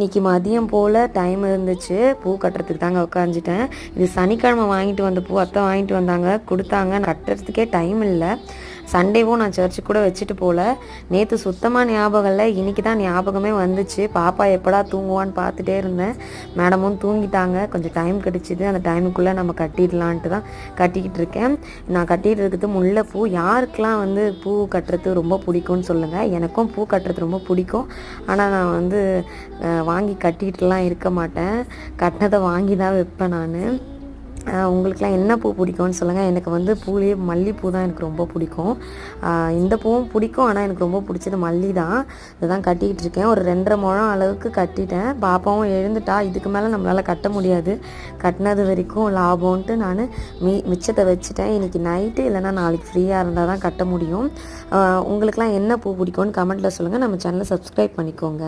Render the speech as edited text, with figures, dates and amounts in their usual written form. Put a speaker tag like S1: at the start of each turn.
S1: இன்றைக்கி மதியம் போல் டைம் இருந்துச்சு, பூ கட்டுறதுக்கு தாங்க உட்காந்துட்டேன். இது சனிக்கிழமை வாங்கிட்டு வந்த பூ, அத்தை வாங்கிட்டு வந்தாங்க, கொடுத்தாங்க. கட்டுறதுக்கே டைம் இல்லை. சண்டேவும் நான் சர்ச்சுக்கு கூட வச்சுட்டு போகல. நேற்று சுத்தமாக ஞாபகம் இல்லை, இன்றைக்கி தான் ஞாபகமே வந்துச்சு. பாப்பா எப்படா தூங்குவான்னு பார்த்துட்டே இருந்தேன். மேடமும் தூங்கிட்டாங்க. கொஞ்சம் டைம் கிடச்சிது, அந்த டைமுக்குள்ளே நம்ம கட்டிடலான்ட்டு தான் கட்டிக்கிட்டு இருக்கேன். நான் கட்டிகிட்டு இருக்கிறது முல்லைப்பூ. யாருக்கெல்லாம் வந்து பூ கட்டுறது ரொம்ப பிடிக்கும்னு சொல்லுங்கள். எனக்கும் பூ கட்டுறது ரொம்ப பிடிக்கும். ஆனால் நான் வந்து வாங்கி கட்டிகிட்டுலாம் இருக்க மாட்டேன். கட்டினதை வாங்கி தான் வைப்பேன் நான். உங்களுக்கெலாம் என்ன பூ பிடிக்கும்னு சொல்லுங்கள். எனக்கு வந்து பூலேயே மல்லிகைப்பூ தான் எனக்கு ரொம்ப பிடிக்கும். இந்த பூவும் பிடிக்கும், ஆனால் எனக்கு ரொம்ப பிடிச்சது மல்லி தான். இதுதான் கட்டிக்கிட்டு இருக்கேன். ஒரு 2.5 முழம் அளவுக்கு கட்டிட்டேன். பாப்பாவும் எழுந்துட்டா. இதுக்கு மேலே நம்மளால் கட்ட முடியாது, கட்டினது வரைக்கும் லாபம்ன்ட்டு நான் மிச்சத்தை வச்சுட்டேன். இன்றைக்கி நைட்டு இல்லைனா நாளைக்கு ஃப்ரீயாக இருந்தால் தான் கட்ட முடியும். உங்களுக்கெலாம் என்ன பூ பிடிக்கும்னு கமெண்ட்டில் சொல்லுங்கள். நம்ம சேனலை சப்ஸ்கிரைப் பண்ணிக்கோங்க.